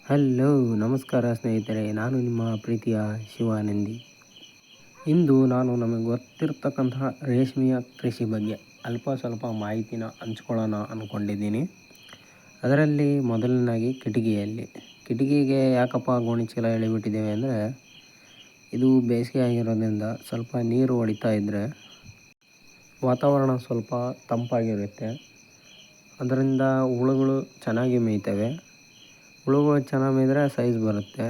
Hello, ನಮಸ್ಕಾರ ಸ್ನೇಹಿತರೆ. ನಾನು ನಿಮ್ಮ ಪ್ರೀತಿಯ ಶಿವಾನಂದಿ. ಇಂದು ನಾನು ನಮಗೆ ಗೊತ್ತಿರತಕ್ಕಂತಹ ರೇಷ್ಮೆಯ ಕೃಷಿ ಬಗ್ಗೆ ಅಲ್ಪ ಸ್ವಲ್ಪ ಮಾಹಿತಿನ ಹಂಚ್ಕೊಳ್ಳೋಣ ಅಂದ್ಕೊಂಡಿದ್ದೀನಿ. ಅದರಲ್ಲಿ ಮೊದಲನೇದಾಗಿ ಕಿಟಕಿಗೆ ಯಾಕಪ್ಪ ಗೋಣಿಚೀಲ ಎಳಿಬಿಟ್ಟಿದ್ದೇವೆ ಅಂದರೆ, ಇದು ಬೇಸಿಗೆ ಆಗಿರೋದ್ರಿಂದ ಸ್ವಲ್ಪ ನೀರು ಹೊಡಿತಾ ಇದ್ದರೆ ವಾತಾವರಣ ಸ್ವಲ್ಪ ತಂಪಾಗಿರುತ್ತೆ. ಅದರಿಂದ ಹುಳುಗಳು ಚೆನ್ನಾಗಿ ಮೇಯ್ತವೆ. ಹುಳುಗಳು ಚೆನ್ನಾಗಿ ಮೇಯ್ದರೆ ಸೈಜ್ ಬರುತ್ತೆ.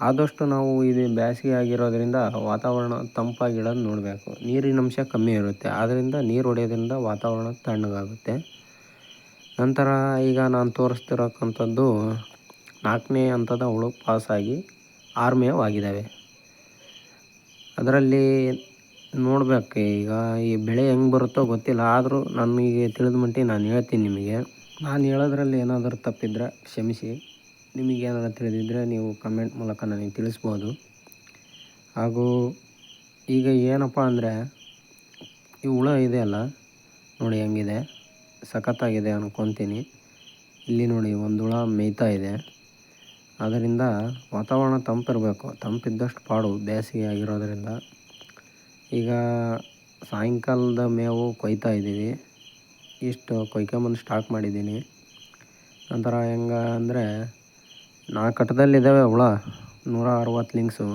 ಆದಷ್ಟು ನಾವು ಇದು ಬೇಸಿಗೆ ಆಗಿರೋದ್ರಿಂದ ವಾತಾವರಣ ತಂಪಾಗಿಡೋದು ನೋಡಬೇಕು. ನೀರಿನ ಅಂಶ ಕಮ್ಮಿ ಇರುತ್ತೆ, ಆದ್ದರಿಂದ ನೀರು ಹೊಡೆಯೋದ್ರಿಂದ ವಾತಾವರಣ ತಣ್ಣಗಾಗುತ್ತೆ. ನಂತರ ಈಗ ನಾನು ತೋರಿಸ್ತಿರೋಕ್ಕಂಥದ್ದು 4ನೇ ಹಂತದ ಹುಳು ಪಾಸಾಗಿ 6 ಮೇವು ಆಗಿದ್ದಾವೆ. ಅದರಲ್ಲಿ ನೋಡಬೇಕು, ಈಗ ಈ ಬೆಳೆ ಹೆಂಗೆ ಬರುತ್ತೋ ಗೊತ್ತಿಲ್ಲ, ಆದರೂ ನನಗೆ ತಿಳಿದ ಮಟ್ಟಿಗೆ ನಾನು ಹೇಳ್ತೀನಿ ನಿಮಗೆ. ನಾನು ಹೇಳೋದ್ರಲ್ಲಿ ಏನಾದರೂ ತಪ್ಪಿದ್ರೆ ಕ್ಷಮಿಸಿ. ನಿಮಗೇನಾದ್ರು ತಿಳಿದಿದ್ದರೆ ನೀವು ಕಮೆಂಟ್ ಮೂಲಕ ನನಗೆ ತಿಳಿಸ್ಬೋದು. ಹಾಗೂ ಈಗ ಏನಪ್ಪ ಅಂದರೆ, ಈ ಹುಳ ಇದೆಯಲ್ಲ ನೋಡಿ ಹೆಂಗಿದೆ, ಸಖತ್ತಾಗಿದೆ ಅಂದ್ಕೊತೀನಿ. ಇಲ್ಲಿ ನೋಡಿ ಒಂದು ಹುಳ ಮೇಯ್ತಾ ಇದೆ. ಅದರಿಂದ ವಾತಾವರಣ ತಂಪಿರಬೇಕು, ತಂಪಿದ್ದಷ್ಟು ಪಾಡು ಬೇಸಿಗೆ ಆಗಿರೋದ್ರಿಂದ. ಈಗ ಸಾಯಂಕಾಲದ ಮೇವು ಕೊಯ್ತಾ ಇದ್ದೀವಿ. ಇಷ್ಟು ಕೊಯ್ಕೊಂಬಂದು ಸ್ಟಾಕ್ ಮಾಡಿದ್ದೀನಿ. ನಂತರ ಹೆಂಗೆ ಅಂದರೆ, 4 ಕಟ್ಟದಲ್ಲಿದ್ದಾವೆ ಹುಳ, 160 ಲಿಂಕ್ಸು.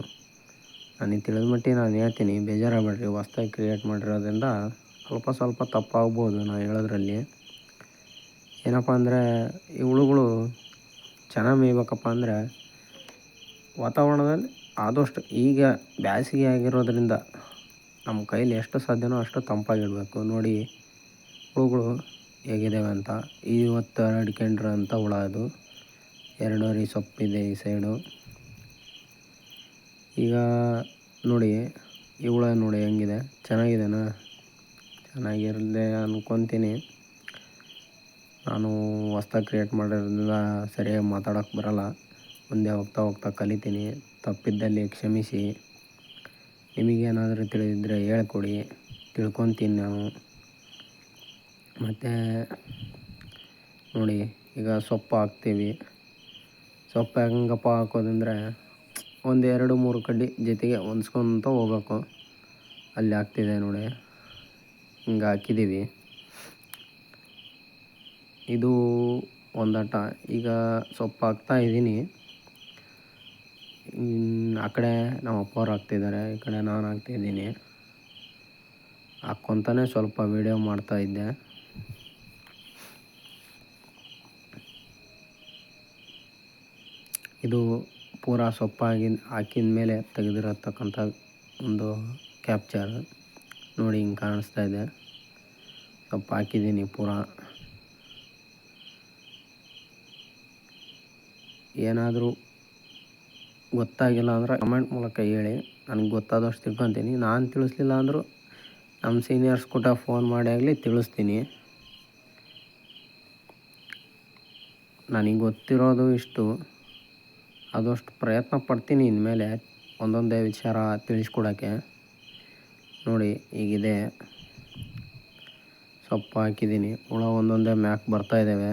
ನನಗೆ ತಿಳಿದ ಮಟ್ಟಿಗೆ ನಾನು ಹೇಳ್ತೀನಿ, ಬೇಜಾರಾಗಬೇಡ್ರಿ. ಹೊಸ್ದಾಗಿ ಕ್ರಿಯೇಟ್ ಮಾಡಿರೋದ್ರಿಂದ ಸ್ವಲ್ಪ ಸ್ವಲ್ಪ ತಪ್ಪಾಗ್ಬೋದು ನಾನು ಹೇಳೋದ್ರಲ್ಲಿ. ಏನಪ್ಪ ಅಂದರೆ, ಈ ಹುಳುಗಳು ಚೆನ್ನಾಗಿ ಮೇಯ್ಬೇಕಪ್ಪ ಅಂದರೆ ವಾತಾವರಣದಲ್ಲಿ ಆದಷ್ಟು ಈಗ ಬೇಸಿಗೆ ಆಗಿರೋದ್ರಿಂದ ನಮ್ಮ ಕೈಲಿ ಎಷ್ಟು ಸಾಧ್ಯನೋ ಅಷ್ಟು ತಂಪಾಗಿಡಬೇಕು. ನೋಡಿ ಹುಳುಗಳು ಹೇಗಿದ್ದಾವೆ ಅಂತ. ಇವತ್ತು ಹರಡ್ಕೊಂಡ್ರಂಥ ಹುಳ ಅದು. 2 ಸೊಪ್ಪಿದೆ ಈ ಸೈಡು. ಈಗ ನೋಡಿ ಈ ಹುಳ ನೋಡಿ ಹೆಂಗಿದೆ, ಚೆನ್ನಾಗಿದೆನಾ? ಚೆನ್ನಾಗಿರಲಿದೆ ಅಂದ್ಕೊತೀನಿ. ನಾನು ಹೊಸ್ದಾಗಿ ಕ್ರಿಯೇಟ್ ಮಾಡಿರೋದ್ರಿಂದ ಸರಿಯಾಗಿ ಮಾತಾಡೋಕ್ಕೆ ಬರೋಲ್ಲ. ಮುಂದೆ ಹೋಗ್ತಾ ಹೋಗ್ತಾ ಕಲಿತೀನಿ. ತಪ್ಪಿದ್ದಲ್ಲಿ ಕ್ಷಮಿಸಿ. ನಿಮಗೇನಾದರೂ ತಿಳಿದಿದ್ದರೆ ಹೇಳ್ಕೊಡಿ, ತಿಳ್ಕೊತೀನಿ ನಾನು. ಮತ್ತು ನೋಡಿ ಈಗ ಸೊಪ್ಪು ಹಾಕ್ತೀವಿ. ಸೊಪ್ಪು ಹೆಂಗಪ್ಪ ಹಾಕೋದಂದರೆ, 1 2 3 ಕಡ್ಡಿ ಜೊತೆಗೆ ಹೊಂದ್ಸ್ಕೊತ ಹೋಗ್ಬೇಕು. ಅಲ್ಲಿ ಹಾಕ್ತಿದೆ ನೋಡಿ, ಹಿಂಗೆ ಹಾಕಿದ್ದೀವಿ. ಇದು ಒಂದಟ. ಈಗ ಸೊಪ್ಪು ಹಾಕ್ತಾಯಿದ್ದೀನಿ. ಆ ಕಡೆ ನಮ್ಮ ಅಪ್ಪವ್ರು ಹಾಕ್ತಿದ್ದಾರೆ, ಈ ಕಡೆ ನಾನು ಹಾಕ್ತಿದ್ದೀನಿ. ಹಾಕ್ಕೊತಾನೆ ಸ್ವಲ್ಪ ವೀಡಿಯೋ ಮಾಡ್ತಾಯಿದ್ದೆ. ಇದು ಪೂರಾ ಸೊಪ್ಪಾಗಿ ಹಾಕಿದ ಮೇಲೆ ತೆಗೆದಿರತಕ್ಕಂಥ ಒಂದು ಕ್ಯಾಪ್ಚರ್ ನೋಡಿ, ಹಿಂಗೆ ಕಾಣಿಸ್ತಾ ಇದೆ. ಸೊಪ್ಪು ಹಾಕಿದ್ದೀನಿ ಪೂರಾ. ಏನಾದರೂ ಗೊತ್ತಾಗಿಲ್ಲ ಅಂದರೆ ಕಮೆಂಟ್ ಮೂಲಕ ಹೇಳಿ, ನನಗೆ ಗೊತ್ತಾದಷ್ಟು ತಿಳ್ಕೊತೀನಿ. ನಾನು ತಿಳಿಸ್ಲಿಲ್ಲ ಅಂದರೂ ನಮ್ಮ ಸೀನಿಯರ್ಸ್ ಕೂಡ ಫೋನ್ ಮಾಡಿ ಆಗಲಿ ತಿಳಿಸ್ತೀನಿ. ನನಗೆ ಗೊತ್ತಿರೋದು ಇಷ್ಟು. ಆದಷ್ಟು ಪ್ರಯತ್ನ ಪಡ್ತೀನಿ ಇನ್ಮೇಲೆ ಒಂದೊಂದೇ ವಿಚಾರ ತಿಳಿಸ್ಕೊಡೋಕ್ಕೆ. ನೋಡಿ ಹೀಗಿದೆ, ಸೊಪ್ಪು ಹಾಕಿದ್ದೀನಿ. ಹುಳ ಒಂದೊಂದೇ ಮ್ಯಾಕ್ ಬರ್ತಾಯಿದ್ದಾವೆ.